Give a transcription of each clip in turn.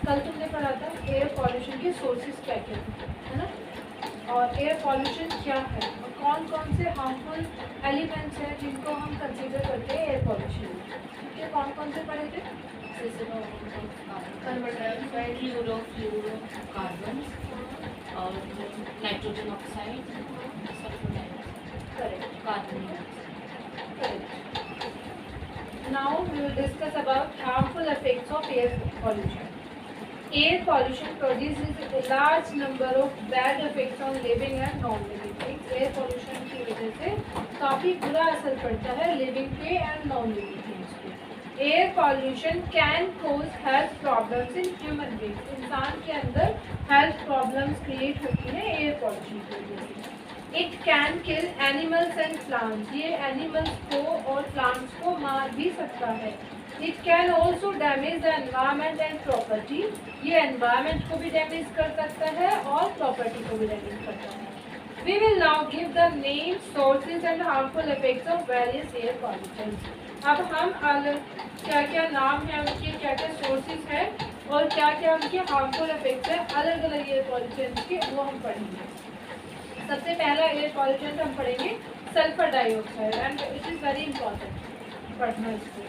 कल तुमने पढ़ा था एयर पॉल्यूशन के सोर्सेज क्या क्या है ना, और एयर पॉल्यूशन क्या है और कौन कौन से हार्मफुल एलिमेंट्स हैं जिनको हम कंसीडर करते हैं एयर पॉल्यूशन में। ठीक है, कौन कौन से पढ़े थे? कार्बन डाइऑक्साइड, फ्लोरोफ्लोरोकार्बन और nitrogen oxide, sulphur dioxide, correct, carbon. Correct. Now we will discuss about harmful effects of air pollution. Air pollution produces a large number of bad effects on living and non-living things. Air pollution की वजह से काफ़ी बुरा असर पड़ता है living पे and non-living things पे. Air pollution can cause health problems in human beings. इंसान के अंदर health problems create होती है air pollution की वजह से. It can kill animals and plants. ये animals को और plants को मार भी सकता है. It can also damage the environment and property. ये environment को भी damage कर सकता है और property को भी damage करता है. We will now give the names, sources and harmful effects of various air pollutants. अब हम क्या क्या नाम है उनके, क्या क्या sources हैं और क्या क्या उनके harmful effects हैं अलग अलग air pollutants के, वो हम पढ़ेंगे. सबसे पहला एयर पॉल्यूशन हम पढ़ेंगे sulphur dioxide and it is very important पढ़ना इसको.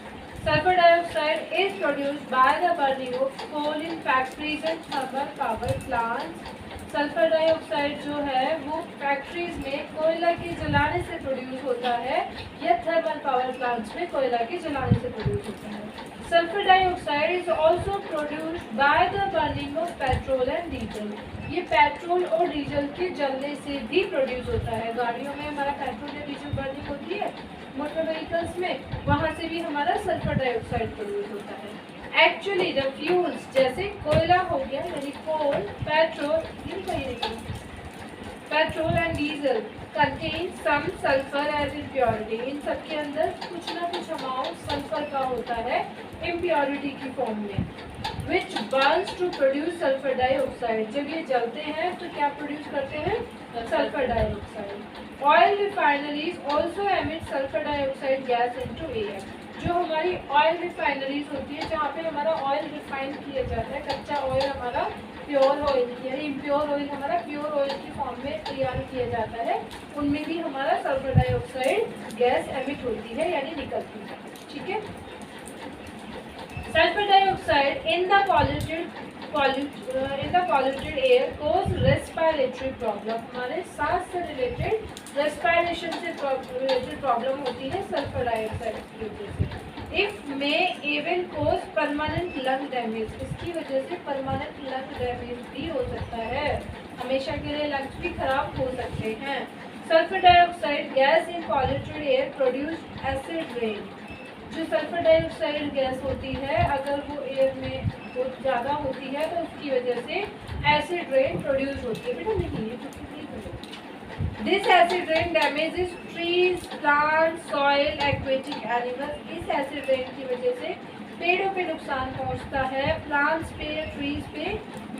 Sulphur dioxide is produced by the burning of coal in factories and thermal power plants. Sulphur dioxide जो है वो फैक्ट्रीज में कोयला के जलाने से प्रोड्यूस होता है या थर्मल पावर प्लांट्स में कोयला के जलाने से प्रोड्यूस होता है. Sulphur dioxide is also produced by the burning of petrol and diesel. ये पेट्रोल और डीजल के जलने से भी प्रोड्यूस होता है. गाड़ियों में हमारा पेट्रोल या डीजल बर्निंग होती है, मोटर व्हीकल्स में, वहाँ से भी हमारा सल्फर डाइऑक्साइड प्रोड्यूस होता है. एक्चुअली द फ्यूल्स जैसे कोयला हो गया यानी coal, petrol and diesel contain some sulphur as impurity. इन सब के अंदर कुछ ना कुछ अमाउंट सल्फर का होता है इम्प्योरिटी की फॉर्म में, which burns to produce sulfur dioxide. जब ये जलते हैं तो क्या प्रोड्यूस करते हैं? Sulphur dioxide. Oil refineries also emit sulfur dioxide gas into air. जो हमारी ऑयल रिफाइनरीज होती है जहाँ पे हमारा ऑयल रिफाइन किया जाता है, कच्चा ऑयल हमारा प्योर ऑयल यानी इम्प्योर ऑयल हमारा प्योर ऑयल की फॉर्म में तैयार किया जाता है, उनमें भी हमारा सल्फर डाइऑक्साइड गैस एमिट होती है यानी निकलती है. ठीक है. Sulfur dioxide in the polluted air cause respiratory problem. हमारे सांस से रिलेटेड रेस्पिरेशन से रिलेटेड प्रॉब्लम होती है सल्फर डाइऑक्साइड की वजह से. If may even cause permanent lung damage. इसकी वजह से परमानेंट लंग डैमेज भी हो सकता है, हमेशा के लिए लंग्स भी खराब हो सकते हैं. Sulphur dioxide gas in polluted air produce acid rain. जो सल्फर डाइऑक्साइड गैस होती है अगर वो एयर में बहुत ज़्यादा होती है तो उसकी वजह से एसिड रेन प्रोड्यूस होती है. बेटा नहीं है this acid rain damages trees, plant, soil, aquatic animals. इस एसिड रेन की वजह से पेड़ों पे नुकसान पहुंचता है, प्लांट्स पे, ट्रीज पे,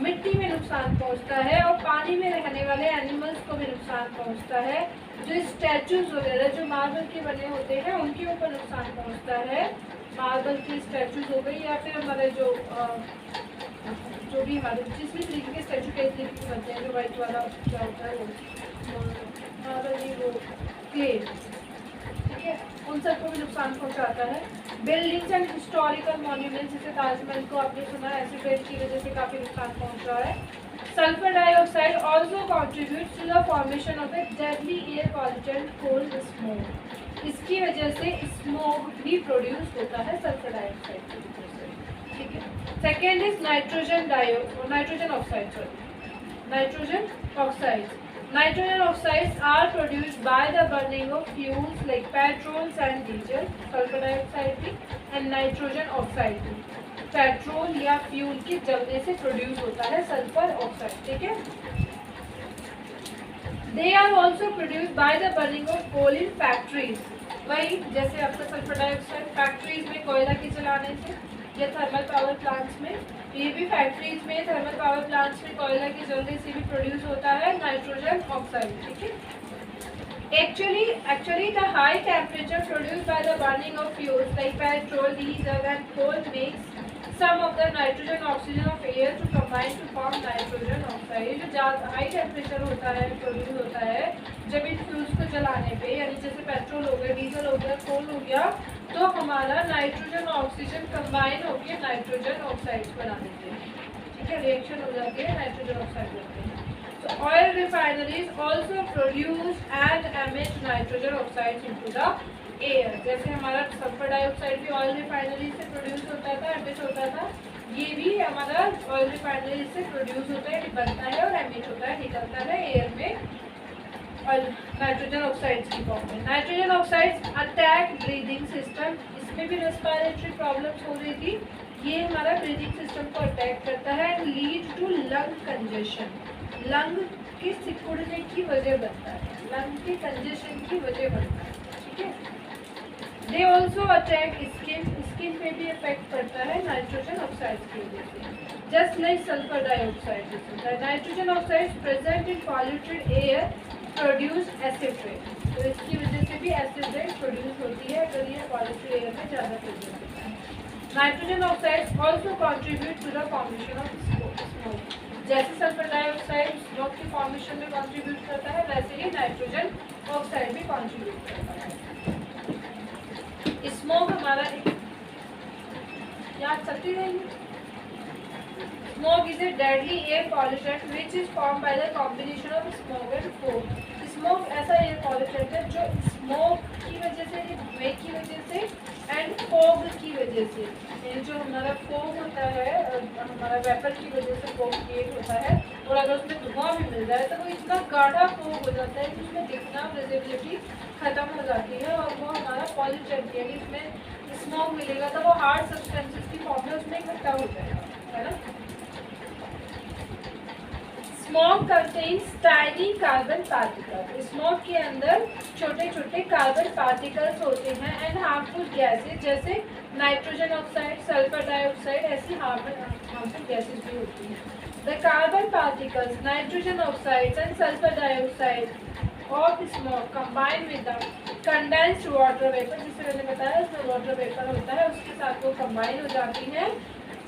मिट्टी में नुकसान पहुंचता है और पानी में रहने वाले एनिमल्स को भी नुकसान पहुंचता है. जो स्टैचूज वगैरह जो मार्बल के बने होते हैं उनके ऊपर नुकसान पहुंचता है. मार्बल की स्टैचूज हो गई या फिर हमारे जो भी हमारे जिस भी तरीके के स्टैचू कई तरीके के बनते हैं, जो वाइट वाला क्या होता है वो मार्बल वो क्ले, ठीक है, उन सबको भी नुकसान पहुंचाता है. बिल्डिंग्स एंड हिस्टोरिकल मॉन्यूमेंट्स जैसे ताजमहल को आपने सुना एसिड रेन की वजह से काफ़ी नुकसान पहुंच रहा है. Sulphur dioxide also contribute to the formation of a deadly air pollutant called smoke. इसकी वजह से स्मोक भी प्रोड्यूस होता है सल्फर डाइऑक्साइड की वजह से. ठीक है. Second is nitrogen oxides. Nitrogen oxides are produced by the burning of fuels like petrols and diesel. Sulfur dioxide भी and nitrogen oxide भी पेट्रोल या फ्यूल के जलने से प्रोड्यूस होता है सल्फर ऑक्साइड. ठीक है. They are also produced by the burning of coal in factories. वही जैसे आपका सल्फर डाइऑक्साइड फैक्ट्रीज में कोयला के जलाने से या थर्मल पावर प्लांट्स में, ये भी फैक्ट्रीज में थर्मल पावर प्लांट्स में कोयला के जलने से भी प्रोड्यूस होता है नाइट्रोजन ऑक्साइड. ठीक है. Actually the high temperature produced by the burning of fuels like petrol, diesel and coal makes some of the nitrogen oxygen of air to combine to form nitrogen oxide। जो high temperature होता है produce होता है जब इन fuels को जलाने पे, यानी जैसे पेट्रोल हो गया, डीजल हो गया, कोल हो गया, तो हमारा नाइट्रोजन ऑक्सीजन कंबाइन होकर नाइट्रोजन ऑक्साइड बना देते हैं। ठीक है, रिएक्शन हो जाती है, नाइट्रोजन ऑक्साइड बनते हैं। So oil refineries also produce and emit nitrogen oxides into the air। जैसे हमारा सल्फर डाइऑक्साइड भी ऑयल रिफाइनरी से प्रोड्यूस होता था, एमिट होता था, ये भी हमारा ऑयल रिफाइनरी से प्रोड्यूस होता है, बनता है और एमिट होता है, निकलता है एयर में और नाइट्रोजन ऑक्साइड्स की फॉर्म में। Nitrogen oxides attack breathing system, इसमें भी रेस्पिरेटरी प्रॉब्लम्स हो रही थी, ये हमारा ब्रीदिंग सिस्टम को अटैक करता है and lead to lung congestion. Lung के सिकुड़ने की वजह बनता है, लंग के कंजेशन की वजह बनता है। ठीक है, they also attack skin, skin पे भी इफेक्ट पड़ता है नाइट्रोजन ऑक्साइड की वजह से, just like sulphur dioxide. Nitrogen oxide present in polluted air produce acid rain, तो इसकी वजह से भी एसिड रेन प्रोड्यूस होती है अगर ये पॉल्यूटेड एयर में ज़्यादा प्रोड्यूस होता है। Nitrogen oxide also contribute to the formation of smoke. जैसे सल्फर डाइऑक्साइड स्मोक की फॉर्मेशन में कंट्रीब्यूट करता है, वैसे ही नाइट्रोजन ऑक्साइड भी कंट्रीब्यूट करता है। स्मोक हमारा एक याद सकती रहेंगे, smoke is a deadly air pollutant which is form by the combination of smoke and fog. Smoke ऐसा एयर पॉल्यूटेंट है जो स्मोक की वजह से, वेग की वजह से एंड फोग की वजह से, ये जो हमारा फोग होता है, हमारा वेपर की वजह से फोग क्रिएट होता है, और अगर उसमें धुआं भी मिल जाए तो वो इतना गाढ़ा फोग हो जाता है कि उसमें दिखना, विजिबिलिटी खत्म हो जाती है और वो हमारा पॉल्यूटेंट है। इसमें स्मोक मिलेगा तो वो हार्ड सब्सटेंसेस की फॉर्म में उसमें इकट्ठा हो जाएगा, है ना। Smoke contains tiny carbon particles, smoke के अंदर छोटे छोटे कार्बन पार्टिकल्स होते हैं एंड हार्मफुल गैसेज, जैसे नाइट्रोजन ऑक्साइड, सल्फर डाइऑक्साइड, ऐसी हार्मफुल गैसेज भी होती हैं। The carbon particles, nitrogen oxides and sulphur dioxide of smoke combine with the condensed water vapour, जिसे मैंने बताया उसमें वाटर वेपर होता है, उसके साथ वो कंबाइन हो जाती है,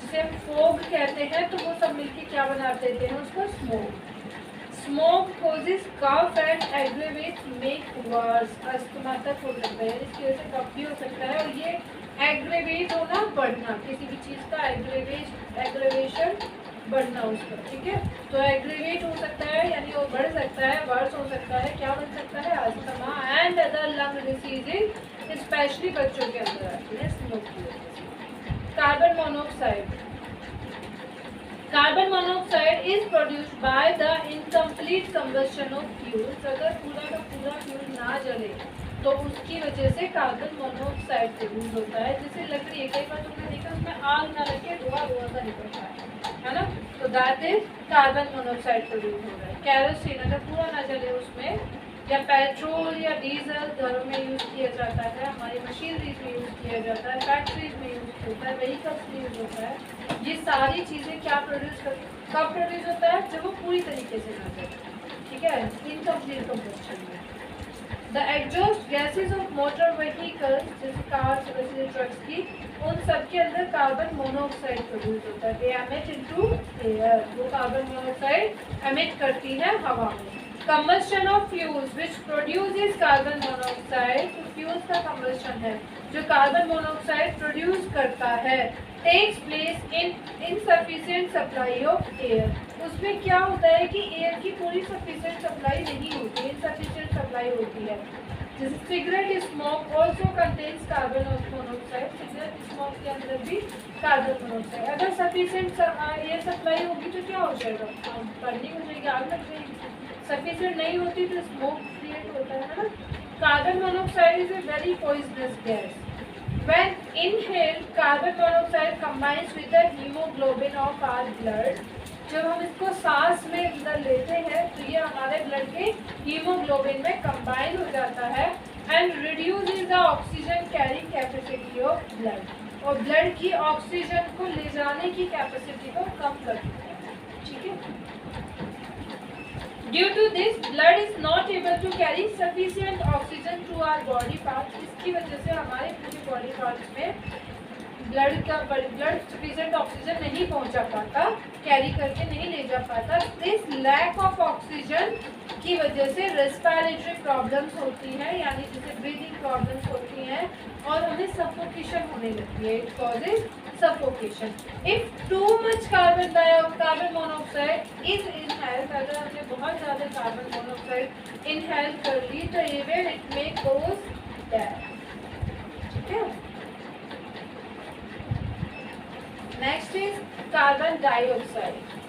जिसे हम फोग कहते हैं, तो वो सब मिलके क्या बना देते हैं उसको, smoke. Smoke causes cough and aggravate make worse, asthma तक हो सकता है, इसकी वजह से कफ भी हो सकता है, और ये एग्रेवेट होना, बढ़ना, किसी भी चीज़ का एग्रेवेशन बढ़ना उसका। ठीक है, तो एग्रेवेट हो सकता है यानी वो बढ़ सकता है, वर्स हो सकता है, क्या बन सकता है, asthma and other lung diseases, specially बच्चों के अंदर आती है स्मोक की वजह से। Carbon monoxide, carbon monoxide is produced by the incomplete combustion of fuels. अगर पूरा का पूरा फ्यूल ना जले तो उसकी वजह से कार्बन मोनोऑक्साइड प्रोड्यूस होता है। जैसे लकड़ी है, कई बार तुमने देखा उसमें आग ना लग के धुआं सा निकलता है ना, तो that is carbon monoxide produce हो रहा है। कैरोसिन अगर पूरा ना जले उसमें, या पेट्रोल या डीजल घरों में यूज़ किया जाता है, हमारी मशीनरीज में यूज़ किया जाता है, फैक्ट्रीज में यूज़ होता है, व्हीकल्स में यूज़ होता है, ये सारी चीज़ें क्या प्रोड्यूस करती, कब प्रोड्यूस होता है, जब वो पूरी तरीके से ना चले। ठीक है, इनकम्प्लीट कंबशन में। The exhaust gases of motor vehicles, जैसे कार्स, जैसे ट्रक्स की, उन सब के अंदर कार्बन मोनोऑक्साइड प्रोड्यूस होता है। दे एमिट इनटू एयर, वो कार्बन मोनोऑक्साइड एमिट करती है हवा में। Combustion of fuels which produces carbon monoxide, तो फ्यूल्स का combustion है जो कार्बन मोनोऑक्साइड प्रोड्यूस करता है, takes place in insufficient supply of air। उसमें क्या होता है कि एयर की पूरी sufficient सप्लाई नहीं होती, insufficient सप्लाई होती है। जैसे cigarette smoke also contains carbon monoxide, cigarette smoke के अंदर भी कार्बन मोनोऑक्साइड। अगर सफिशिएंट एयर सप्लाई होगी तो क्या हो जाएगा, बर्निंग हो जाएगी, आग लग जाएगी। सफिशिएंट नहीं होती तो स्मोक क्रिएट होता है ना। Carbon monoxide is a very poisonous gas. When inhaled carbon monoxide combines with the haemoglobin of our blood, जब हम इसको सांस में अंदर लेते हैं तो ये हमारे ब्लड के हीमोग्लोबिन में कंबाइन हो जाता है and reduces the oxygen carrying capacity of blood, और ब्लड की ऑक्सीजन को ले जाने की कैपेसिटी को कम कर देता है। ठीक है, Due to this, blood is not able to carry sufficient oxygen to our body parts। इसकी वजह से हमारे पूरे बॉडी पार्ट्स में ब्लड सफिशिएंट ऑक्सीजन नहीं पहुंचा पाता, कैरी करके नहीं ले जा पाता। दिस लैक ऑफ ऑक्सीजन की वजह से रेस्पिरेटरी प्रॉब्लम्स होती है, यानी जैसे ब्रीदिंग प्रॉब्लम्स होती हैं और हमें सफोकेशन होने लगती है। It causes suffocation. If too much carbon monoxide is inhaled, अगर हमने बहुत ज़्यादा कार्बन मोनोऑक्साइड इनहेल कर ली तो even it may cause death. ठीक है। Next is carbon dioxide.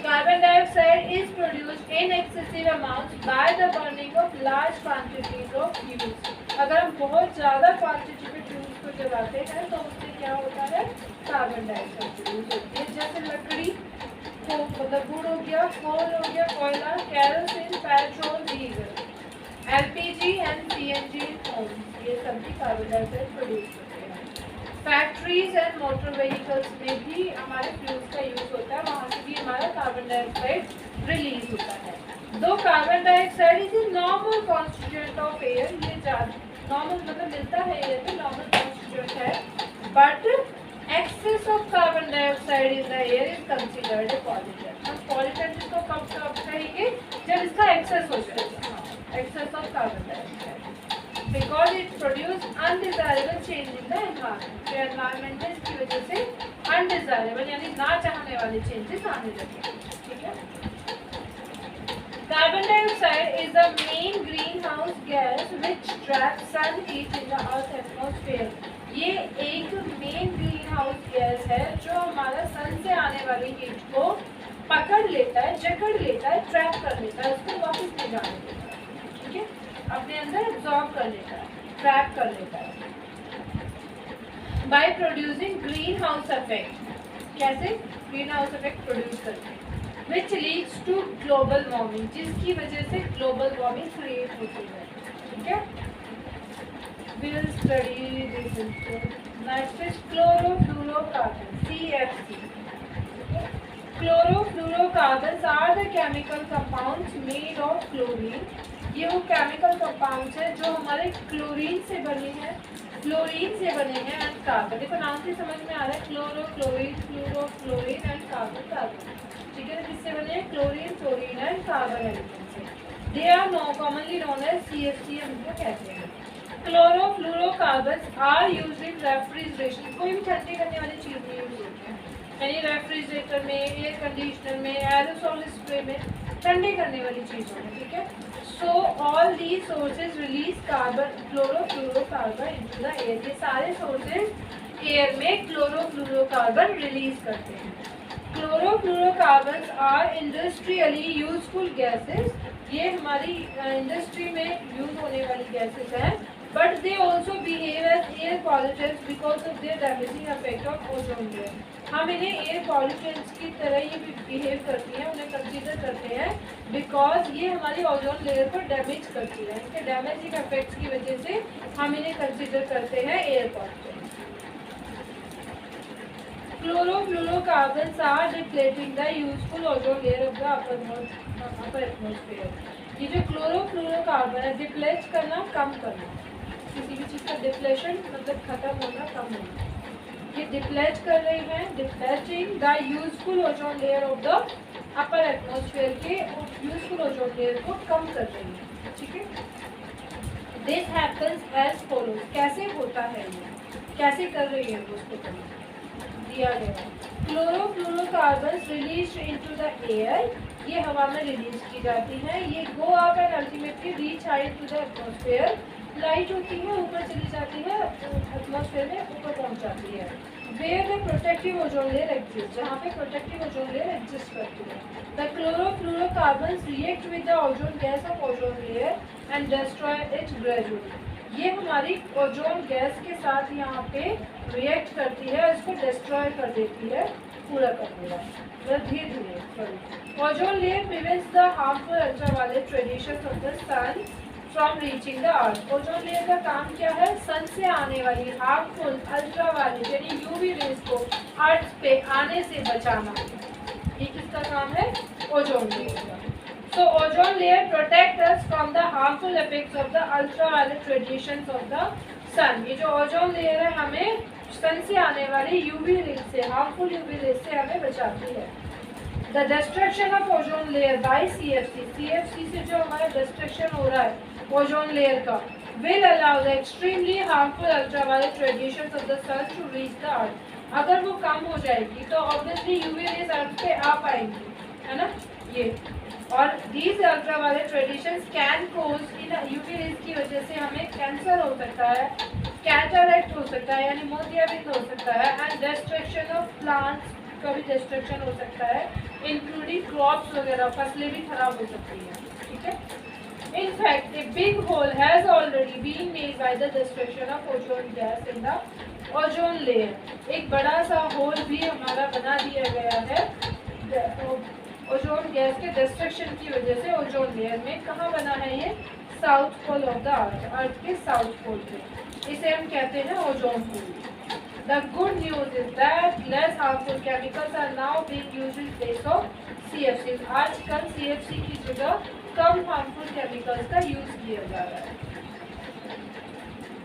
Carbon dioxide is produced in excessive amounts by the burning of large quantities of fuels. अगर हम बहुत ज़्यादा क्वांटिटी में फ्यूल्स को जलाते हैं तो उससे क्या होता है, कार्बन डाइऑक्साइड प्रोड्यूस होती है। जैसे लकड़ी को मतलब वुड हो गया, कोल हो गया, कोयला, kerosene, petrol, diesel, LPG and CNG homes, ये सभी कार्बन डाइऑक्साइड प्रोड्यूस करते हैं। फैक्ट्रीज एंड मोटर व्हीकल्स में भी हमारे फ्यूल्स का यूज होता है, वहाँ से भी हमारा कार्बन डाइऑक्साइड रिलीज होता है। दो carbon dioxide is a normal constituent of air, ये नॉर्मल मतलब मिलता है एयर में, नॉर्मल कॉन्स्टिट्यूएंट है, but excess of carbon dioxide in the air is considered a pollution. हम पॉल्यूशन जिसको कब कहेंगे, जब इसका एक्सेस हो जाएगा, excess of carbon dioxide, because it produce undesirable change in the environment। तो environment में इसकी वजह से undesirable यानी ना चाहने वाले changes आने लगे। ठीक है। Carbon dioxide is the main greenhouse gas which traps sun heat in the earth atmosphere। ये एक मेन ग्रीन हाउस गैस है जो हमारा सन से आने वाली हीट को पकड़ लेता है, जकड़ लेता है, ट्रैप कर लेता है, उसको वापस ले जाने देता है। ठीक है, अपने अंदर एब्जॉर्ब कर लेता है, ट्रैप कर लेता है। By producing green house effect, कैसे ग्रीन हाउस इफेक्ट प्रोड्यूस करते हैं, which leads to global warming, जिसकी वजह से ग्लोबल वार्मिंग क्रिएट होती है। ठीक है, we will study this instead. Next is chlorofluorocarbon, CFC। Chlorofluorocarbons are the chemical compounds made of chlorine. ये वो केमिकल कंपाउंड्स हैं जो हमारे क्लोरीन से बने हैं, फ्लोरीन से बने हैं एंड कार्बन। देखो नाम से समझ में आ रहा है, chloro chlorine, fluoro fluorine and carbon carbon. ठीक है, किससे बने हैं, chlorine, fluorine and carbon element से। They are commonly known as CFC, हम इनको कहते हैं। Chlorofluorocarbons are used in refrigeration, कोई भी ठंडी करने वाली चीज़ में यूज होती है, यानी रेफ्रिजरेटर में, एयर कंडीशनर में, एरोसोल स्प्रे में, ठंडी करने वाली चीज़ों में। ठीक है, so all these sources release carbon chlorofluorocarbon into the air. ये सारे सोर्सेज एयर में क्लोरोफ्लोरोकार्बन रिलीज करते हैं। Chlorofluorocarbons are industrially useful gases, ये हमारी इंडस्ट्री में यूज होने वाली गैसेस हैं, but they also behave as air pollutants because of their damaging effect of ozone layer. हम इन्हें एयर पॉल्यूटेंट्स की तरह ही बिहेव करती हैं, उन्हें कंसीडर करते हैं बिकॉज ये हमारी ओजोन लेयर को डैमेज करती है। इनके डैमेजिंग इफेक्ट्स की वजह से हम इन्हें कंसीडर करते हैं air pollutants. Chlorofluorocarbons are depleting the useful ozone layer of the upper atmosphere। ये जो क्लोरोफ्लोरोकार्बन है, डिप्लेट करना, कम करना, किसी भी चीज़ का डिप्लेशन मतलब खत्म होना, कम होना, ये डिप्लेट कर रही हैं, depleting the useful ozone layer of the upper atmosphere के यूजफुल ओजोन लेयर को कम कर रही है। ठीक है, दिस हैपन्स एज फॉलोज, कैसे होता है ये, कैसे कर रही है उसको कम दिया गया। Chlorofluorocarbons release into the air, ये हवा में रिलीज की जाती है, ये go up and ultimately reach high to the atmosphere. Light होती है, ऊपर चली जाती है, एटमॉस्फेयर में ऊपर पहुंच जाती है। Where the protective ozone layer exist, जहाँ पे प्रोटेक्टिव ओजोन लेयर एग्जिस्ट करती है। The chlorofluorocarbons react with the ozone gas of ozone layer and destroy it gradually. ये हमारी ओजोन गैस के साथ यहाँ पे रिएक्ट करती है और इसको डिस्ट्रॉय कर देती है, पूरा कर देगा, मतलब धीरे धीरे। Ozone layer prevents the harmful ultraviolet radiation of the sun from reaching the earth. Ozone layer का काम क्या है, सन से आने वाली हार्मफुल अल्ट्रावायलेट यानी यूवी रेज को अर्थ पे आने से बचाना, ये किसका काम है, ओजोन लेयर का। So ozone layer protect us from the harmful effects of the ultraviolet radiations of the sun। ये जो ओजोन लेयर है हमें सन से आने वाली यूवी रेज से, हार्मफुल यूवी रेज से हमें बचाती है। The destruction of ozone layer by CFC, CFC से जो हमारा डिस्ट्रक्शन हो रहा है ओजोन लेयर का, will allow the extremely harmful ultraviolet radiations of the sun to reach the earth. अगर वो कम हो जाएगी तो ऑब्वियसली यूवी रेज अर्थ पे आ पाएंगी, है ना ये। और these ultraviolet radiations can cause, in UV rays की वजह से हमें कैंसर हो सकता है, कैटरैक्ट हो सकता है यानी मोतियाबिंद हो सकता है, एंड डिस्ट्रक्शन ऑफ प्लांट्स का भी डिस्ट्रक्शन हो सकता है, इंक्लूडिंग क्रॉप्स वगैरह, फसलें भी खराब हो सकती हैं, ठीक है। In fact, a big hole has already been made by the destruction of ozone gas in the ozone layer. एक बड़ा सा होल भी हमारा बना दिया गया है ओजोन गैस के डिस्ट्रक्शन की वजह से ओजोन लेयर में। कहाँ बना है ये? South pole of the earth, earth के साउथ पोल पे। इसे हम कहते हैं ozone hole. The good news is that less harmful chemicals are now being used in place of CFCs. आजकल CFC की जगह कम हार्मफुल केमिकल्स का यूज किया जा रहा है।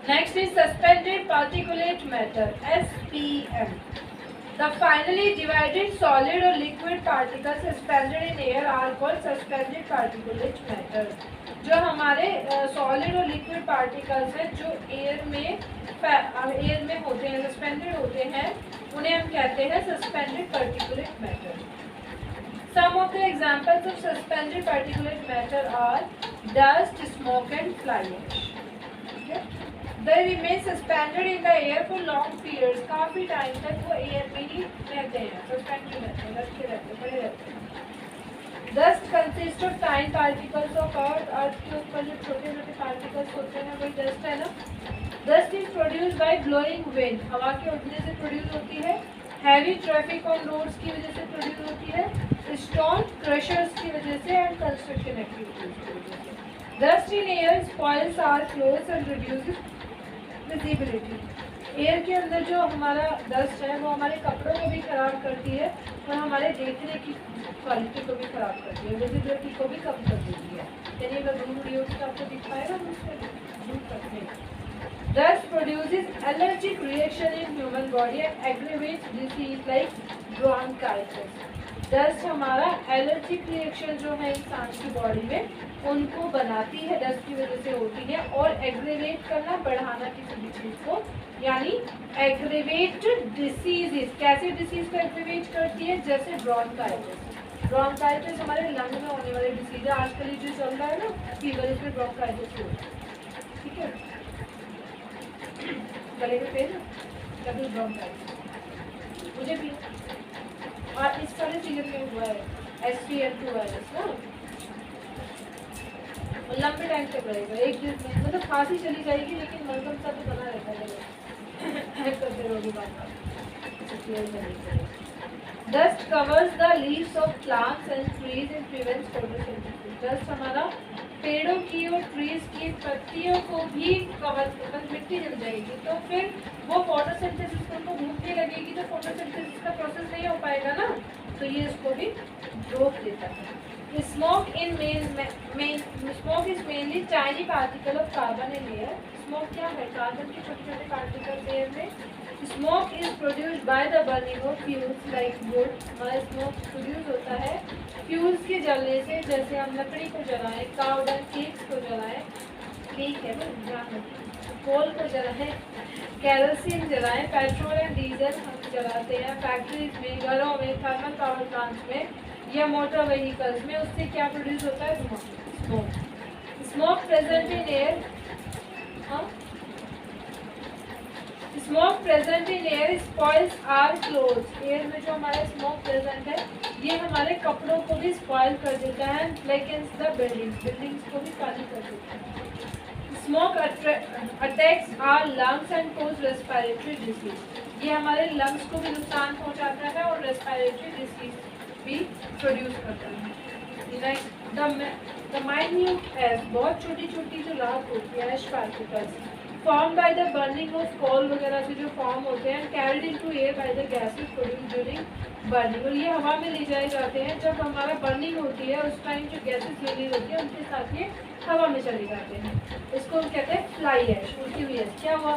Next is suspended particulate matter, SPM. The finally divided solid or liquid particles suspended in air are called suspended particulate matter. जो हमारे सॉलिड और लिक्विड पार्टिकल्स हैं जो एयर में होते हैं, सस्पेंडेड होते हैं, उन्हें हम कहते हैं suspended particulate matter. Some of the examples of suspended particulate matter are dust, smoke and fly ash. Okay? They remain suspended in the air for long periods. काफी टाइम तक वो एयर में ही रहते हैं, सस्पेंडेड रहते हैं, लटके रहते हैं, पड़े रहते हैं। Dust consists of tiny particles of earth. अर्थ के ऊपर जो छोटे छोटे पार्टिकल्स होते हैं वही डस्ट है ना। Dust is produced by blowing wind. हवा के उड़ने से प्रोड्यूस होती है। हैवी ट्रैफिक ऑन रोड्स की वजह से प्रोड्यूस होती है। स्टोन क्रशर्स की वजह से एंड कंस्ट्रक्शन एक्टिविटीज की वजह से। Dust in air spoils our clothes and reduces visibility. Air के अंदर जो हमारा डस्ट है वो हमारे कपड़ों को भी खराब करती है और हमारे देखने की क्वालिटी को भी खराब करती है, विजिबिलिटी को भी कम कर देती है। यानी अगर धूल उड़ी होगी तो आपको दिखाएगा हम उसको दूर करते हैं। Dust produces allergic reaction in human body and aggravates disease like bronchitis. Dust हमारा एलर्जिक रिएक्शन जो है इंसान की बॉडी में उनको बनाती है, डस्ट की वजह से होती है। और एग्रेवेट करना, बढ़ाना किसी भी चीज़ को, यानी एग्रेवेट डिसीजेस। कैसे डिसीज को एग्रेवेट करती है? जैसे ब्रोंकाइटिस। ब्रोंकाइटिस हमारे लंग में होने वाले डिसीज है। आजकल ये जो चल रहा है ना फीवर, इसमें ब्रोंकाइटिस हो, ठीक है, गले में पेन, कभी ब्रोंकाइटिस मुझे भी, और इस सारे सीजन में हुआ है SPM2 वायरस ना, और लंबे टाइम तक रहेगा। एक दिन में मतलब खांसी चली जाएगी लेकिन मलगम सा तो बना रहता है, करते रहोगे बात। Dust covers the leaves of plants and trees and prevents photosynthesis. Dust हमारा पेड़ों की और ट्रीज की पत्तियों को भी कवर, मतलब मिट्टी जल जाएगी तो फिर वो फोटोसिंथेसिस को भूखने लगेगी तो फोटोसिंथेसिस का प्रोसेस नहीं हो पाएगा ना, तो ये इसको भी रोक देता है। Smoke is mainly tiny particle of carbon in air. Smoke क्या है? कार्बन के छोटे छोटे पार्टिकल एयर में। Smoke is produced by the burning of fuels like would. हमारा स्मोक प्रोड्यूस होता है फ्यूल्स के जलने से, जैसे हम लकड़ी को जलाएं, काऊ डंग केक्स को जलाएं, ठीक है ना, कोल को जलाएं, कैरोसिन जलाएं, पेट्रोल एंड डीजल हम जलाते हैं फैक्ट्रीज में, घरों में, थर्मल पावर प्लांट्स में या मोटर व्हीकल्स में। उससे क्या प्रोड्यूस होता है? Smoke. Smoke present in air, smoke present in air spoils our clothes. Air में जो हमारा स्मोक प्रेजेंट है ये हमारे कपड़ों को भी स्पॉइल कर देता है, ब्लैकन्स द बिल्डिंग्स, बिल्डिंग्स को भी काली कर देता है। Smoke attacks our lungs and cause respiratory disease. ये हमारे लंग्स को भी नुकसान पहुंचाता है और रेस्पिरेटरी डिसीज भी प्रोड्यूस करता है। द माइन्यूट एश, बहुत छोटी छोटी जो राख होती है, ash particles form by the burning of coal वगैरह से जो फॉर्म होते हैं, carried into air by the gases produce during burning. और ये हवा में ले जाए जाते हैं जब हमारा बर्निंग होती है, उस टाइम जो गैसेस रिलीज होती है उनके साथ ये हवा में चले जाते हैं। इसको हम कहते हैं फ्लाई ऐश, उड़ती हुई ऐश। क्या हुआ?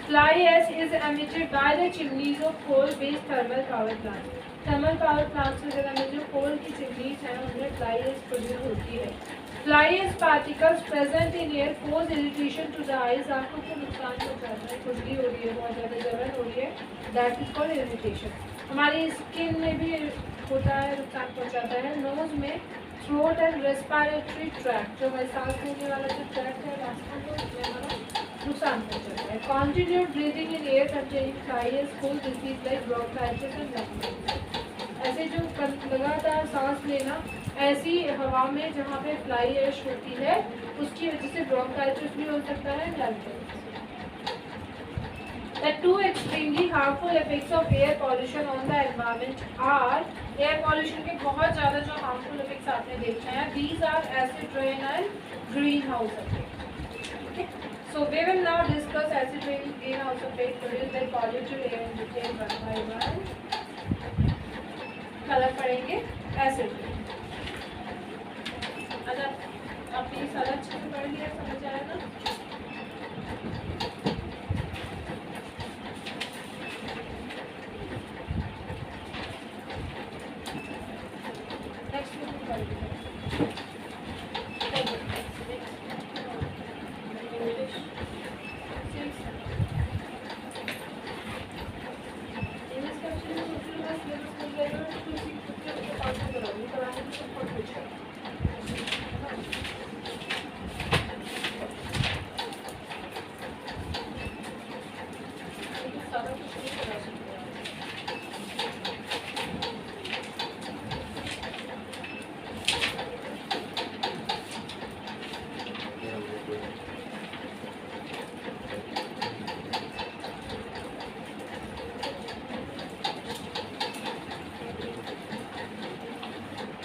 Fly ash is emitted by the chimneys of coal-based thermal power plants. Thermal power plants वगैरह में जो कोल की चिमनीज हैं उनमें फ्लाई एश प्रोड्यूस होती है. Fly ash particles present in air cause irritation to the eyes. आंखों को नुकसान पहुंचाता है, खुजली हो रही है, बहुत ज़्यादा जलन हो रही है, दैट इज कॉल्ड इरिटेशन. हमारी स्किन में भी होता है, नुकसान पहुंचाता है. नोज में, थ्रोट एंड रेस्पिरेटरी ट्रैक्ट, जो हमारे सांस लेने वाला जो ट्रैक्ट है रास्ता को उसमें हमारा नुकसान पहुंचाता है. Continued breathing in air containing fly ash cause disease like bronchitis and lung. ऐसे जो लगातार सांस लेना ऐसी हवा में जहाँ पे फ्लाई ऐश होती है उसकी वजह से ब्रोंकाइटिस भी हो सकता है. The two extremely harmful effects of air pollution on the environment are, air pollution के बहुत ज़्यादा जो harmful effects आपने देखे हैं, these are acid rain and greenhouse effect. Okay? So we will now discuss acid rain greenhouse effect produced by polluted air in detail one by one. Colour पढ़ेंगे acid rain. अगर आपने ये सारा अच्छे से पढ़ लिया समझ आया ना. Next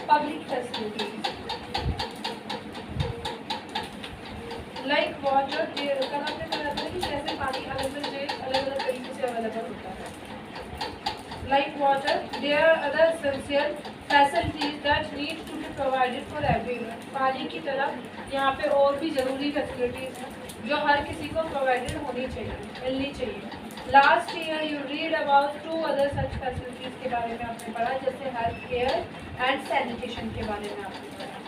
public facilities like water. कल आपने पढ़ा था कि कैसे पानी अलग अलग तरीके से अवेलेबल होता है. Like water, there are other essential facilities that need to be provided for everyone. पानी की तरह यहाँ पे और भी ज़रूरी फैसिलिटीज़ हैं जो हर किसी को प्रोवाइडेड होनी चाहिए, मिलनी चाहिए. Last year you read about 2 other such facilities के बारे में आपने पढ़ा, जैसे हेल्थ केयर एंड सैनिटेशन के बारे में आपने पढ़ा.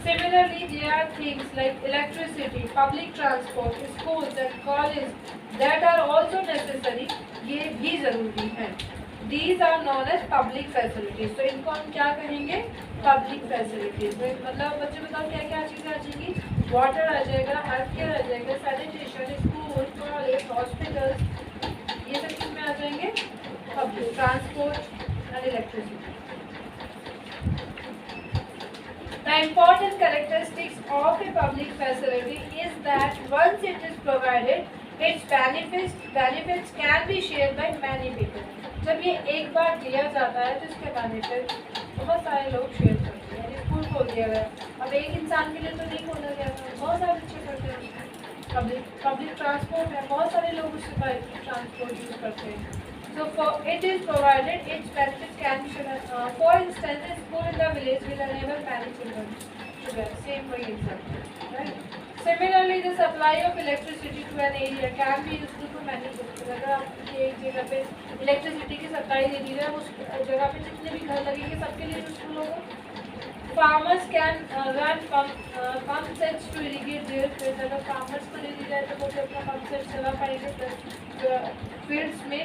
Similarly, there are things like electricity, public transport, schools and colleges that are also necessary. ये भी ज़रूरी हैं. These are known as public facilities. तो इनको हम क्या कहेंगे? Public facilities. मतलब बच्चे बताओ क्या क्या चीज़ें आ जाएंगी? वाटर आ जाएगा, हेल्थ केयर आ जाएगा, सैनिटेशन, स्कूल, कॉलेज, हॉस्पिटल्स, ये सब किस में आ जाएंगे? Public transport and electricity. The important characteristics of a public facility is that once it is provided, its benefits can be shared by many people. जब ये एक बार दिया जाता है तो इसके बेनिफिट बहुत सारे लोग शेयर करते हैं. स्कूल खोल दिया गया, अब एक इंसान के लिए तो नहीं खोला गया, बहुत सारे बच्चे करते हैं. पब्लिक ट्रांसपोर्ट है, बहुत सारे लोग उससे पब्लिक ट्रांसपोर्ट यूज़ करते हैं. So for it is provided, its benefits can be shared. For instance, a school in the village will enable many children to get same for example, right? Similarly, the supply of electricity to an area can be useful for many purposes. अगर आप एक जगह पे electricity की supply दे दी जाए, उस जगह पे जितने भी घर लगेंगे सबके लिए यूजफुल होगा. Farmers can run pump sets to irrigate their fields. अगर farmers को दे दी जाए तो वो भी अपना pump set चला पाएंगे fields में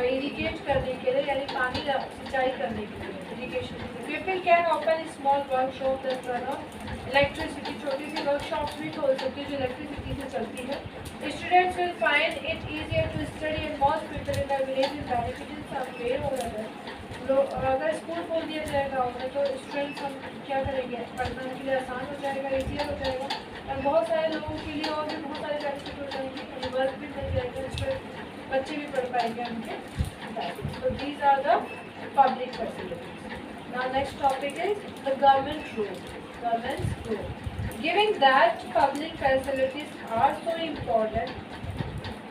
इरिगेट करने के लिए, यानी पानी सिंचाई करने के लिए, irrigation. People can open small workshop that run on electricity. छोटी सी वर्कशॉप भी खोल सकती है जो इलेक्ट्रिसिटी से चलती है. Students will find it easier to study and most people in the village will benefit in some way or other. अगर स्कूल खोल दिया जाएगा गाँव में तो स्टूडेंट्स हम क्या करेंगे, पढ़ना उनके लिए आसान हो जाएगा, ईजियर हो जाएगा, और बहुत सारे लोगों के लिए और भी बहुत सारे बेनिफिट हो जाएंगे. वर्क भी मिल जाएगा, इसमें बच्चे भी पढ़ पाएंगे उनके. So these are the public facilities. Now next topic is the government role. Government's role. Given that public facilities are so important,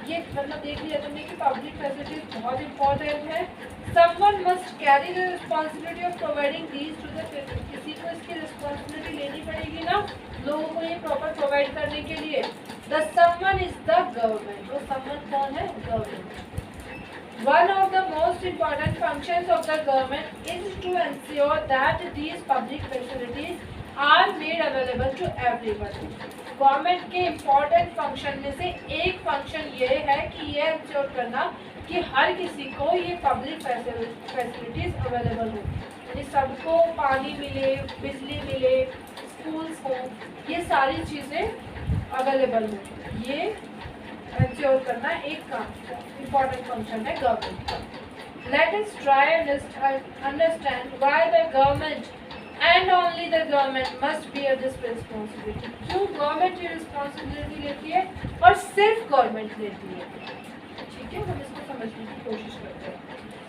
ये मतलब देख लिया तुमने कि पब्लिक फैसिलिटीज बहुत इम्पोर्टेंट है. Someone must carry the responsibility of providing these to the people. किसी को इसकी रिस्पॉन्सिबिलिटी लेनी पड़ेगी ना लोगों को ये प्रॉपर प्रोवाइड करने के लिए. The someone is the government. वो someone कौन है? Government. One of the most important functions of the government is to ensure that these public facilities are made available to everyone. Government के important function में से एक function ये है कि ये इंश्योर करना कि हर किसी को ये पब्लिक फैसिलिटीज अवेलेबल हो, यानी सबको पानी मिले, बिजली मिले, स्कूल्स हो, ये सारी चीज़ें अवेलेबल हो, ये इंश्योर करना एक काम इम्पोर्टेंट फंक्शन है गवर्नमेंट का। Let us try understand why the government and only the government must bear this responsibility. क्यों गवर्नमेंट ये रिस्पॉन्सिबिलिटी लेती है और सिर्फ गवर्नमेंट लेती है? ठीक है, हम इसको समझने की कोशिश करते हैं।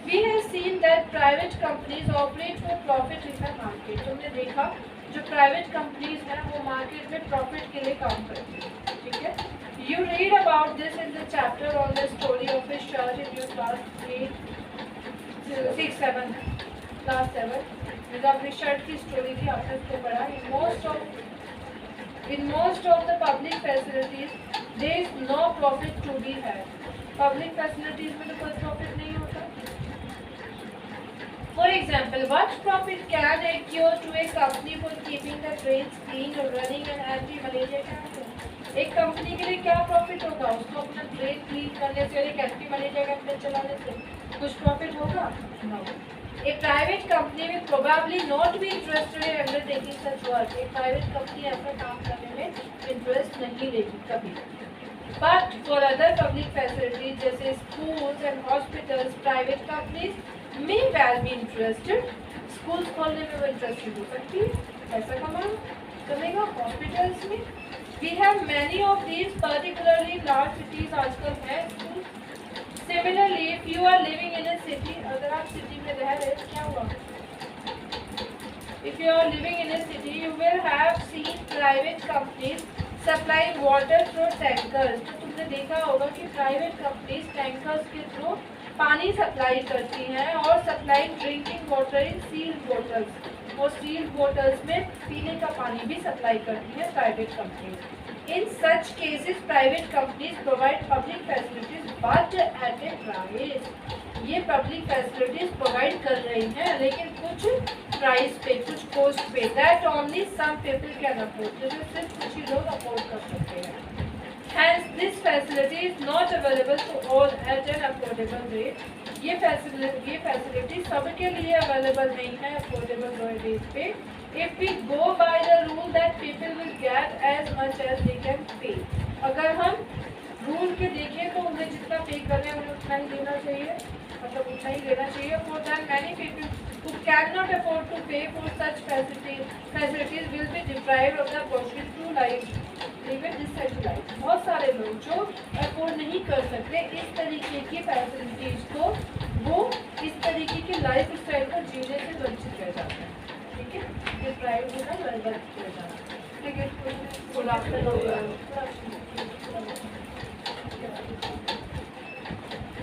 We have seen that private companies operate for profit in the market. तुमने देखा जो प्राइवेट कंपनीज हैं वो मार्केट में प्रॉफिट के लिए काम करती हैं, ठीक है। You read about this in the chapter on the story of a shirt in your class 8, 6, 7, class 7. जो अपनी शर्ट की स्टोरी थी आपने उसको पढ़ा। In most of the public facilities there is no profit to be had. Public facilities में तो कोई प्रॉफिट नहीं होता। For example, what profit can accrue to a company for keeping the trains clean or running an anti-malaria campaign? एक company के लिए क्या profit होगा? उसको अपना ट्रेन क्लीन करने से और एक एंटी मलेरिया कैंपेन चलाने से कुछ प्रॉफिट होगा? No. A private company will probably not be interested in undertaking such work. एक प्राइवेट कंपनी ऐसा काम करने में इंटरेस्ट नहीं लेगी कभी। But for other public facilities जैसे schools and hospitals, private companies may well be interested. schools खोलने में वो इंटरेस्टेड हो सकती है, पैसा कमेगा हॉस्पिटल्स में। We have many of these, particularly large cities आजकल है schools. Similarly, if you are living in a city, अगर आप सिटी में रह रहे क्या हुआ? If you are living in a city, you will have seen private companies supplying water through tankers. तो तुमने देखा होगा कि प्राइवेट कंपनीज टैंकर्स के थ्रू पानी सप्लाई करती हैं और supply drinking water in sealed bottles, और सील्ड बोटल्स में पीने का पानी भी सप्लाई करती है private companies. In such cases private companies provide public facilities but at a price. ये पब्लिक फैसिलिटीज प्रोवाइड कर रही हैं लेकिन कुछ प्राइस पे, कुछ कॉस्ट पे, that only some people can afford, जो सिर्फ कुछ ही लोग अफोर्ड कर सकते हैं। Hence, this facility is not available to all at an affordable rate. ये फैसिलिटी सबके लिए अवेलेबल नहीं है अफोर्डेबल रेट पे। If we go by the rule that people will get as much as they can pay, अगर हम rule के देखें तो उन्हें जितना पे कर रहे हैं उन्हें उतना ही देना चाहिए, मतलब उतना ही देना चाहिए। For that many people who cannot afford to pay for such facilities will be deprived of the opportunity to live a decent life. बहुत सारे लोग जो अफोर्ड नहीं कर सकते इस तरीके की फैसिलिटीज को, वो इस तरीके की लाइफ स्टाइल को जीने से वंचित रह जाते हैं, ठीक है, डिप्राइव होना वंचित रह जाता है।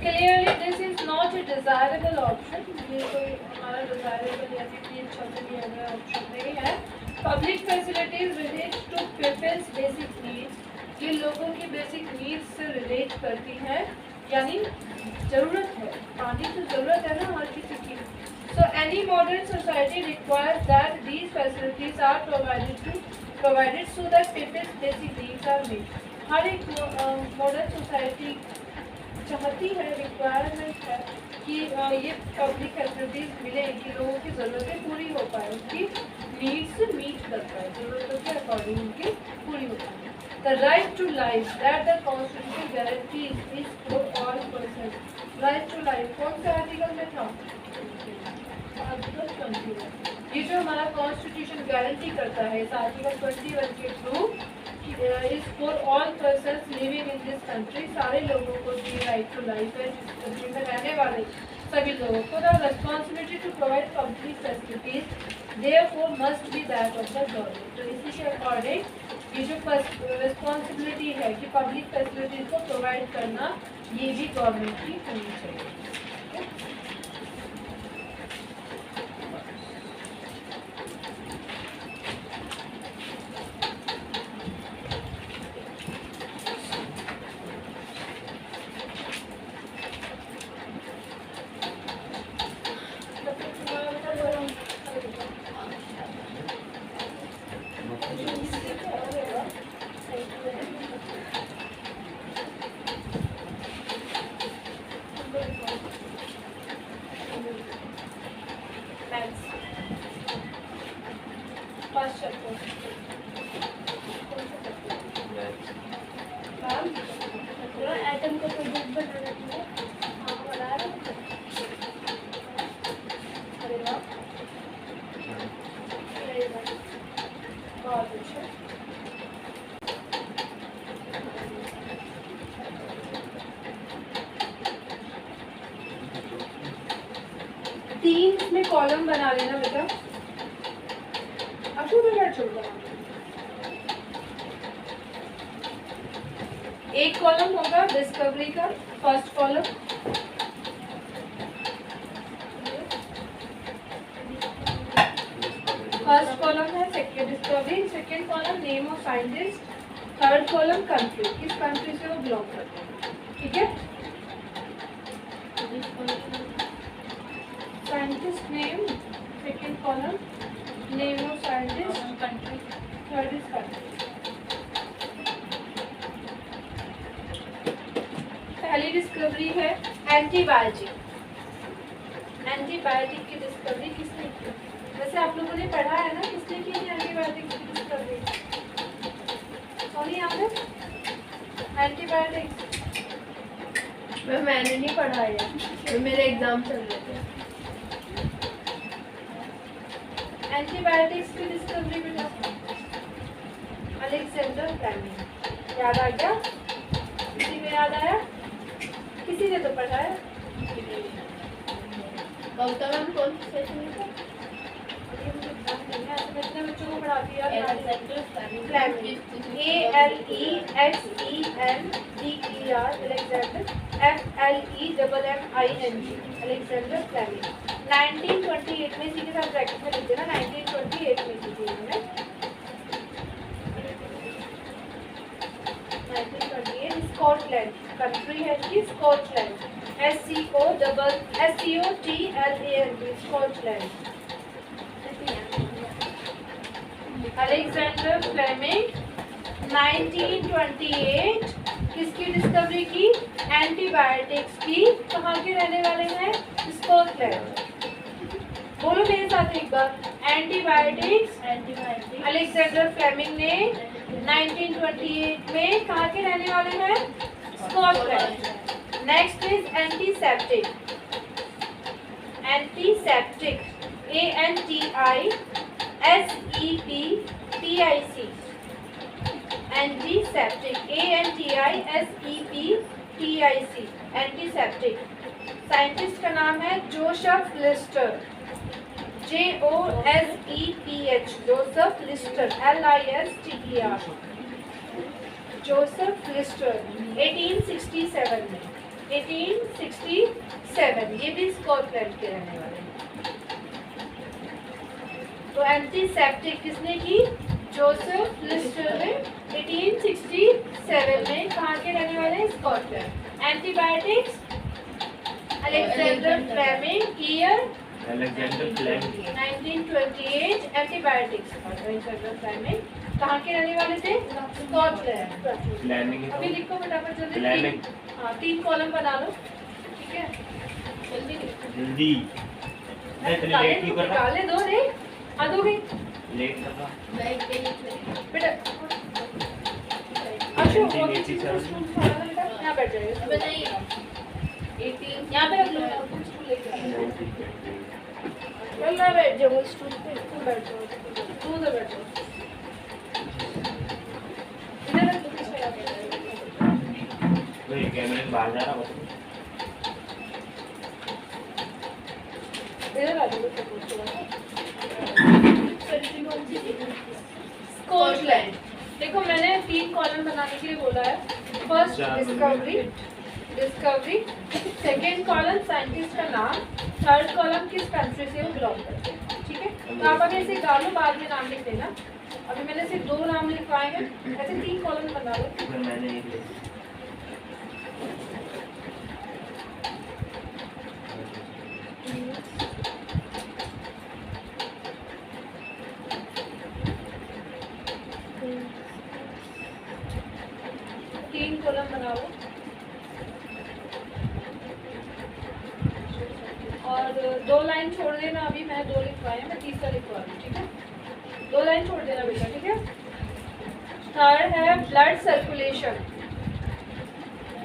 Clearly, this is not a desirable option. ये कोई हमारा desirable या फिर अच्छा से लिया गया ऑप्शन नहीं है। Public facilities relate to people's basic needs. ये लोगों की बेसिक नीड्स से रिलेट करती हैं, यानी ज़रूरत है, पानी की ज़रूरत है ना हर किसी की। So any modern society requires that these facilities are provided so that people's basic needs are met. हर एक मॉडर्न सोसाइटी चाहती है, रिक्वायरमेंट है कि ये पब्लिक फैसिलिटीज मिले कि लोगों की ज़रूरतें पूरी हो पाए, उसकी नीड्स मीट कर पाए, ज़रूरतों के अकॉर्डिंग उनकी पूरी हो पाए। The right to life that the constitution guarantees is for all person. Right to life कौन से आर्टिकल में था? आर्टिकल 21। ये जो हमारा कॉन्स्टिट्यूशन गारंटी करता है इस आर्टिकल 21 के through is for all persons living in this country, सारे लोगों को दी राइट टू लाइफ है, जिस कंट्री में रहने वाले सभी लोगों को। The responsibility to provide public facilities therefore must be that of the government. तो इसी के अकॉर्डिंग ये जो रेस्पॉन्सिबिलिटी है कि पब्लिक फैसिलिटीज को प्रोवाइड करना, ये भी गवर्नमेंट की होनी चाहिए। एटम का प्रोजेक्ट बनाना है। हाँ बना रहे हो। अरे वाह, अरे वाह, बहुत अच्छा। तीन इसमें कॉलम बना लेना बेटा। अशोक बेटा छोड़ बना। एक कॉलम होगा डिस्कवरी का, फर्स्ट कॉलम। फर्स्ट कॉलम है second discovery, second column name of scientist, third column country, किस कंट्री से वो बिलोंग करते हैं। ठीक है, scientist name, second column name of scientist, country, third is country. पहली डिस्कवरी है एंटीबायोटिक। एंटीबायोटिक की डिस्कवरी किसने की? वैसे आप लोगों ने पढ़ा है ना, किसने की है एंटीबायोटिक की डिस्कवरी? कौन याद है एंटीबायोटिक? मैंने नहीं पढ़ा है, मेरे एग्जाम चल रहे थे। एंटीबायोटिक्स की डिस्कवरी बेटा अलेक्जेंडर फ्लेमिंग। याद आ गया? किसी को याद आया? किसी ने तो पढ़ा है। गौतम मैम कौन से सेशन में थे? ये मुझे ध्यान नहीं है, ऐसे मैं इतने बच्चों को पढ़ाती है। Alexander Fleming, Fleming. ALEXENDER, Alexander, FLEMMING, Alexander Fleming. 1928 में इसी के साथ ब्रैकेट में लिख देना, 1928 में की थी इन्होंने। 1928, स्कॉटलैंड कंट्री है इसकी, Scotland, SCOTLAND, Scotland. Alexander Fleming 1928 किसकी डिस्कवरी की? एंटीबायोटिक्स की। कहाँ के रहने वाले हैं? स्कॉटलैंड। बोलो मेरे साथ एक बार, एंटीबायोटिक्स अलेक्जेंडर फ्लेमिंग ने 1928 में कहाँ के रहने वाले हैं? Scotland. Next is antiseptic. Antiseptic ANTISEPTIC, antiseptic ANTISEPTIC, antiseptic. Scientist का नाम है Joseph Lister, JOSEPH, Joseph Lister, LISTER, Joseph Lister 1867 में, 1867। ये भी स्कॉटलैंड के रहने वाले हैं। तो एंटीसेप्टिक किसने की? जोसेफ लिस्टर ने 1867 में। कहाँ के रहने वाले हैं? Scotland. Antibiotics Alexander Fleming, year Alexander Fleming 1928। Antibiotics Alexander Fleming कहाँ के रहने वाले थे? स्कॉटलैंड। फ्लेमिंग अभी लिखो फटाफट जल्दी। फ्लेमिंग। हाँ 3 कॉलम बना लो, ठीक है, जल्दी लिखो। जल्दी मैं इतनी लेट क्यों कर रहा? निकाले दो रे, आ दो गई लेट कर रहा बेटा। अशोक वो किसी को स्कूल छोड़ा ना बेटा, यहाँ बैठ जाइए। बताइए 18 यहाँ पे रख लो, तुम स्कूल लेके आओ। चल रहा बैठ जाओ स्टूल पे, तुम बैठ जाओ, तू उधर बैठ जाओ। इधर रख दो, पीछे आ जाओ। वही कैमरे से बाहर जा रहा हूँ। इधर आ जाओ स्कॉटलैंड। देखो मैंने 3 कॉलम बनाने के लिए बोला है। First discovery, discovery, second column scientist का नाम, थर्ड कॉलम किस कंट्री से वो बिलोंग करते हैं। ठीक है, तो आप अभी ऐसे डालो, बाद में नाम लिख देना। अभी मैंने सिर्फ 2 नाम लिखवाए हैं, ऐसे 3 कॉलम बना लो। फिर मैंने एक ले 3 कॉलम बनाओ और 2 लाइन छोड़ देना। अभी मैंने 2 लिखवाए हैं, मैं तीसरा लिखवा दूँ। ठीक है, 2 लाइन छोड़ देना बेटा, ठीक है। थर्ड है blood circulation.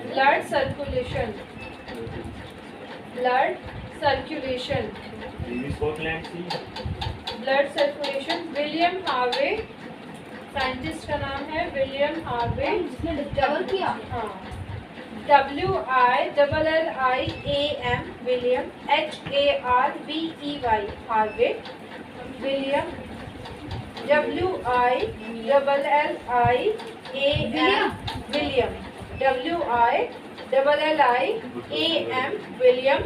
Blood circulation, blood circulation, Scotland से blood circulation. William Harvey, scientist का नाम है विलियम हार्वे, जिसने डिस्कवर किया। हाँ, WILLIAM, William, HARVEY, Harvey, William, WILLIAM, William, WILLIAM, William,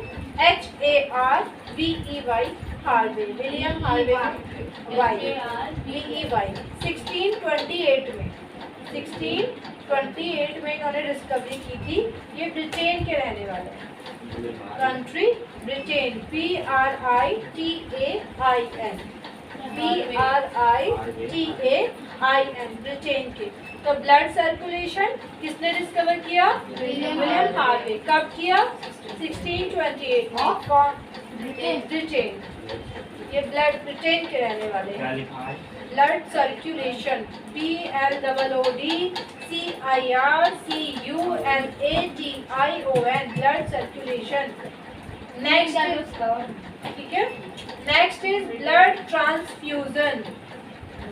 HARVEY, Harvey, William Harvey, VEY। 1628 में 1628 में इन्होंने डिस्कवरी की थी। ये ब्रिटेन के रहने वाले हैं। Country Britain, BRITAIN, BRITAIN, Britain के। तो ब्लड सर्कुलेशन किसने डिस्कवर किया? William Harvey. कब किया? 1628 में। कौन? ब्रिटेन। ये ब्लड ब्रिटेन के रहने वाले क्या हैं। लिखा है? Blood circulation, BLOODCIRCULATION, blood circulation. Next, ठीक है। Next is blood transfusion.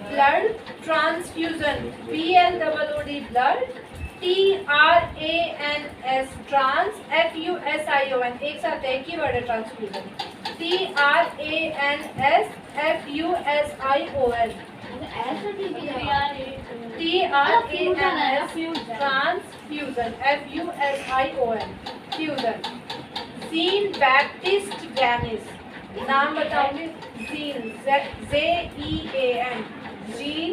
Blood transfusion, BLOOD, blood, TRANS, trans, FUSION, एक साथ एक ही वर्ड है transfusion. TRANS FUSION, transfusion, FUSION, fusion. Jean Baptiste Denis, नाम बताओगे? Jean, ZEAN, Jean,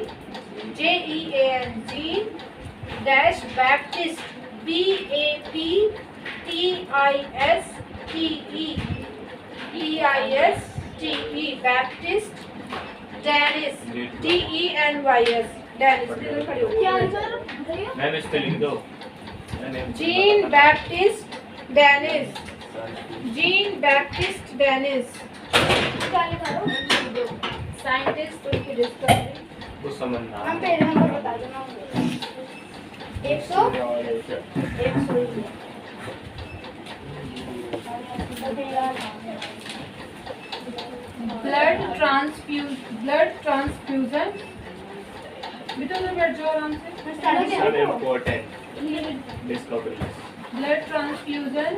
JEAN, Jean dash Baptiste, BAPTISTE, Baptiste Denis, DENYS, Denis. खड़े हो क्या गए। आंसर? मैम इस पे लिख दो। Jean Baptiste Denis, Jean Baptiste Denis, क्या लिखा हो? साइंटिस्ट, उनकी डिस्कवरी। कुछ समझना हम पेज नंबर बता देना। 100 ब्लड ट्रांसफ्यूजन। बेटा उधर बैठ जाओ आराम से। सब important discovery. Blood transfusion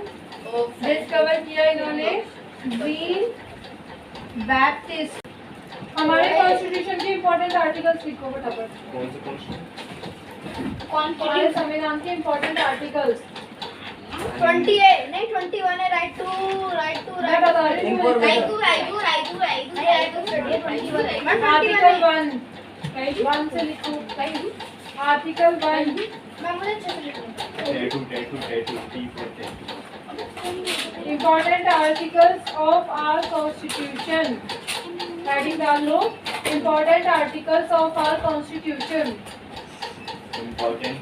discover किया इन्होंने जीन बैप्टिस्ट। हमारे कॉन्स्टिट्यूशन के इम्पोर्टेंट आर्टिकल्स लिखो फटाफट। कौन से हमारे संविधान के इम्पोर्टेंट आर्टिकल्स 28 नहीं 21 है। राइट टू मैं बता रही हूँ। आर्टिकल 1 से लिखो। आर्टिकल 1, मैं मुझे अच्छे से लिखूंगा। Tattoo T for tattoo. Important articles of our constitution. Heading डाल लो, important articles of our constitution. Important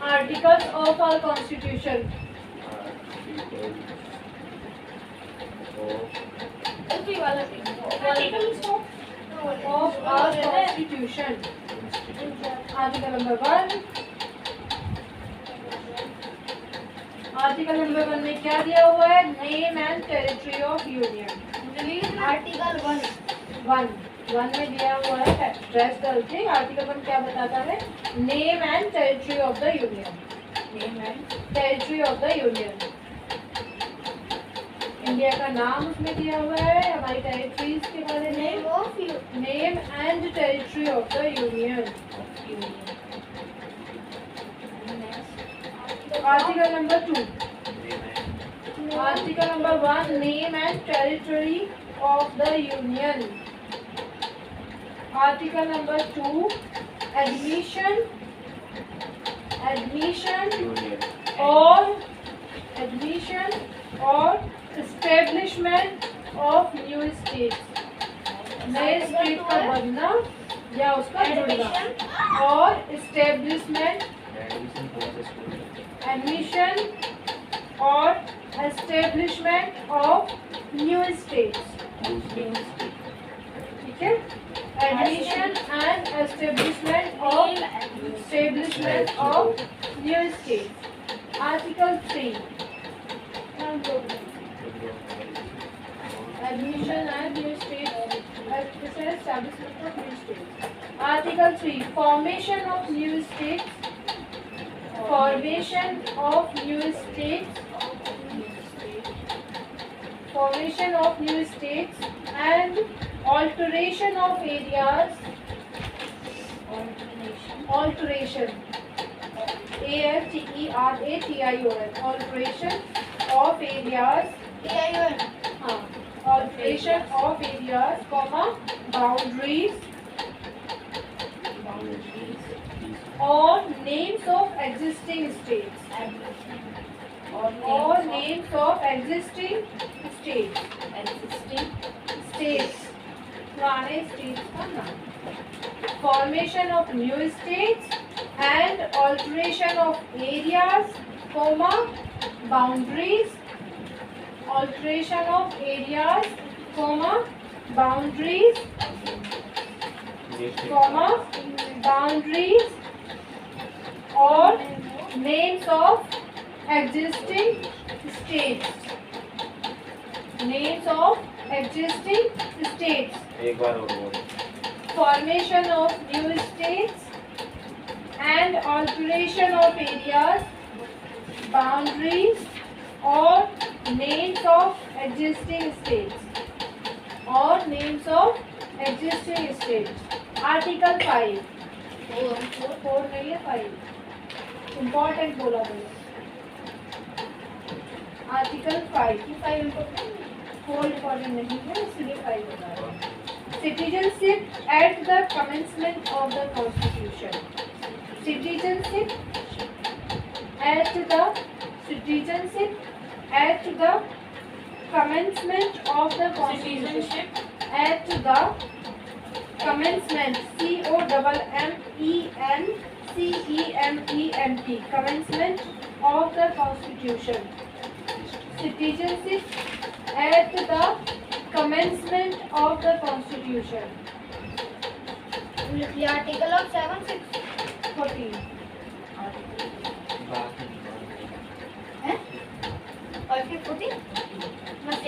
articles of our constitution. Of our constitution. Article number 1। Article number 1 में क्या दिया हुआ है? Name and territory of union. Article 1 1 में दिया हुआ है प्रेस करके। आर्टिकल 1 क्या बताता है? Name and territory of the union. Name and territory of the union, India का नाम उसमें दिया हुआ है, हमारी टेरिटरीज के बारे में। Name and territory of the union. Article number 2। Article number 1, name and territory of the union. Article number 2, admission और एस्टेब्लिशमेंट ऑफ न्यू स्टेट्स। नए स्टेट का बनना या उसका जुड़ना। और एस्टेब्लिशमेंट, एडमिशन और एस्टेब्लिशमेंट ऑफ न्यू स्टेट्स। ठीक Okay. Admission and establishment of new states. Article 3. Admission and new states. Establishment of new states. Article 3. Formation of new states. Formation of new states. Formation of new states and alteration of areas. Alteration. ALTERATION. Alteration of areas. Alteration of areas, comma, boundaries or names of existing states. Or names of existing states. States. पुराने states का नाम. Formation of new states and alteration of areas, comma, boundaries. Alteration of areas, comma, boundaries, comma, boundaries or names of existing states. Names of existing states. एक बार और बोलो. Formation of new states and alteration of areas, boundaries or names of existing states. Or names of existing states. Article 5. 4 नहीं है 5. Important बोला मैंने. Article 5. 4 important नहीं है इसलिए 5 बता रहा हूँ. Citizenship at the commencement of the Constitution. Citizenship at the commencement of the Constitution. At the commencement. COMMENCEMENT. Commencement of the Constitution. Citizenship at the commencement of the Constitution. The article of 14. और फिर 14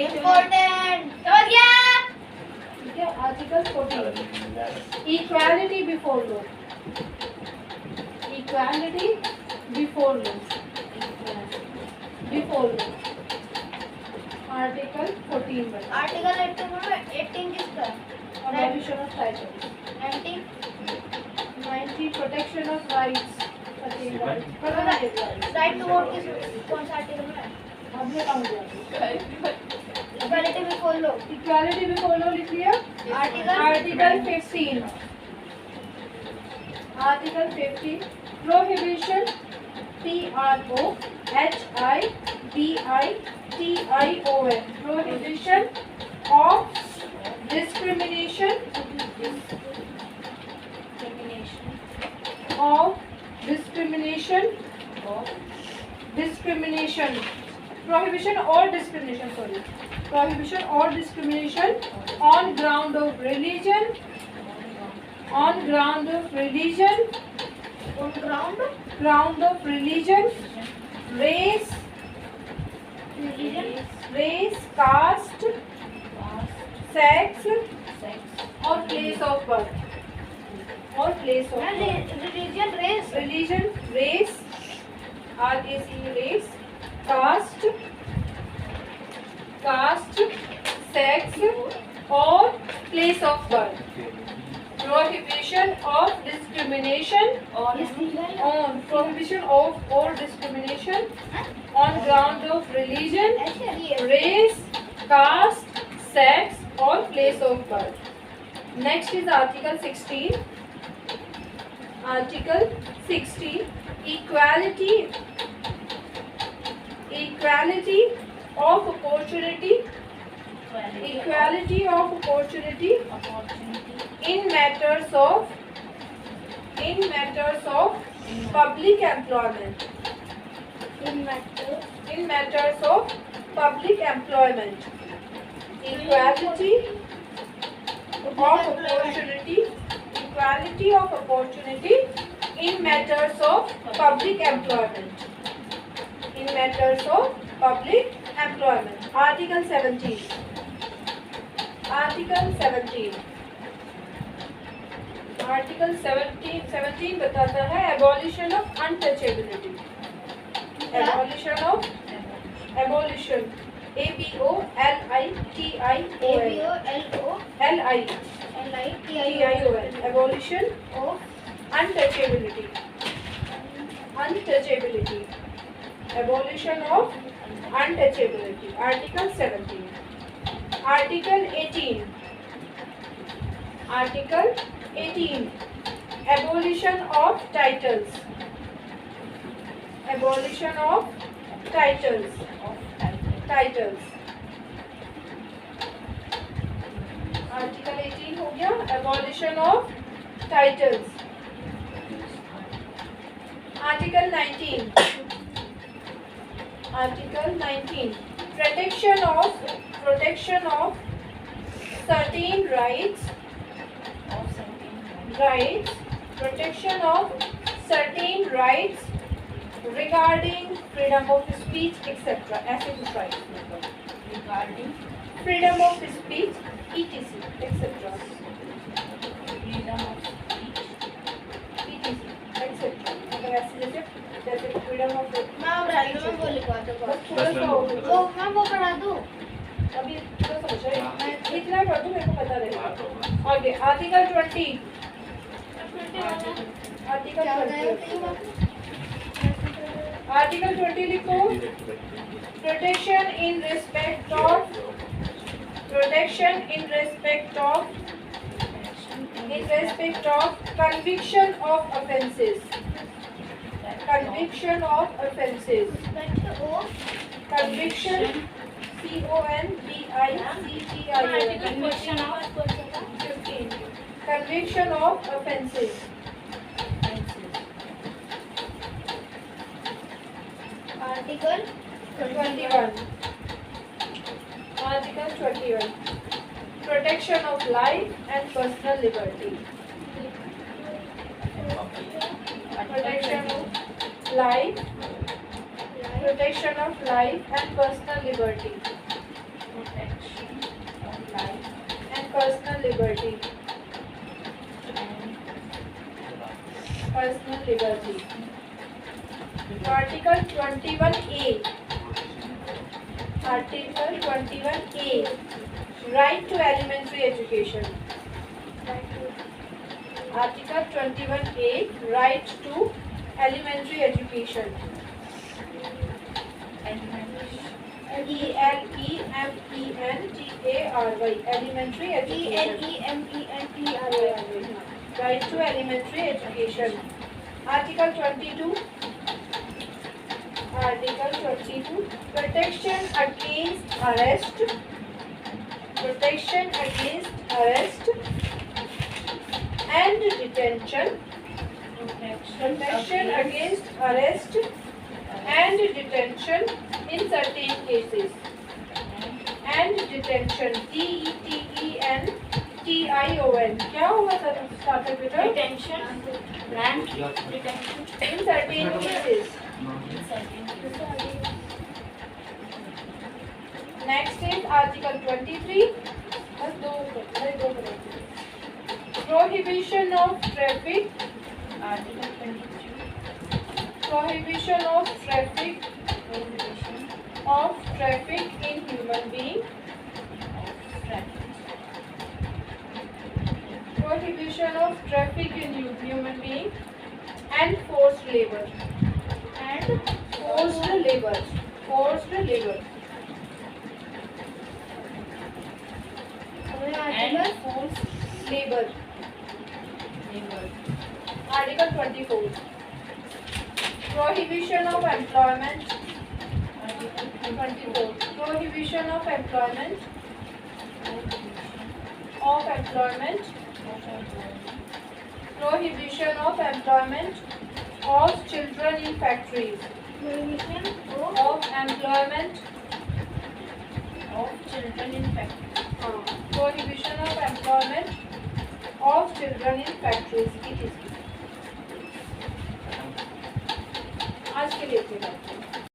important. समझ गया? ठीक है. Article 14. Equality before law. Equality before law. Before law. Article 14 बता. Article 18 किसका? Abolition of titles. 19 protection of rights. right to vote किस कौन सा article में है? हमने काम किया. Equality before law. Equality before law लिख लिया. Article 15. Article 15. Prohibition. PROHIBITION. Prohibition of discrimination. Of discrimination. Discrimination. Prohibition or discrimination. Sorry. Prohibition or discrimination on ground of religion. On ground of religion. On ground Ground of religion. Race. Caste. Sex. Or place of birth. Or place of birth. religion race Religion, race, RACE, race, caste, sex, or place of birth. Prohibition of discrimination on prohibition of or discrimination on ground of religion, race, caste, sex, or place of birth. Next is Article 16. Article 16. Equality of opportunity. Equality of opportunity in matters of public employment. In matters of public employment. Equality of opportunity, equality of opportunity in matters of public employment. In matters of public employment. Article 17. Article 17. Article 17 बताता है abolition of untouchability. Abolition of abolition. ABOLITION. Abolition of untouchability. Untouchability. Abolition of untouchability. Article 17. Article 18. Article 18. Abolition of titles. Abolition of titles. Titles. Article 18 हो गया. Abolition of titles. Article 19. Article 19. Protection of certain rights. Protection of certain rights regarding freedom of speech, etc. ऐसे कुछ rights मतलब regarding freedom of speech, etc. etc. Freedom of speech, etc. etc. मतलब ऐसे जैसे freedom of मैं पढ़ा दूँ, मैं वो लिखवा दूँ बस थोड़ा सा हो गया. वो मैं वो पढ़ा दूँ अभी तो समझ रहे हैं. मैं इतना कर दूँ, मेरे को पता रहेगा. आगे आर्टिकल 20. आर्टिकल 20. आर्टिकल 20 लिखो. Protection in respect of conviction of offences. Conviction of offences. Conviction. Conviction of 15. Conviction of offences. Article 21. Article 21. Protection of life and personal liberty. Protection of life. Protection of life and personal liberty. Protection of life and personal liberty. Personal liberty. Article 21A. Article 21A. Right to elementary education. Article 21A. Right to elementary education. ELEMENTARY. Elementary education. ELEMENTARY. Right to elementary education. Article 22. Article 22. Protection against arrest. Protection against arrest and detention. Protection against arrest and detention in certain cases. And detention. DETENTION. क्या हुआ था starter बेटा? Detention. Grant. Detention. In certain cases. Next is Article 23. बस दो Prohibition of traffic. Article 23. Prohibition of traffic. In human being. Prohibition of traffic in human being and forced labor. And forced labor. Forced labor. And forced Labor. Article 24. Prohibition of employment. Article 24. Prohibition of employment. Prohibition of employment of children in factories. Prohibition Of employment. of children in factories. Prohibition of employment of children in factories की इसकी आज के लिए इतनी बात है।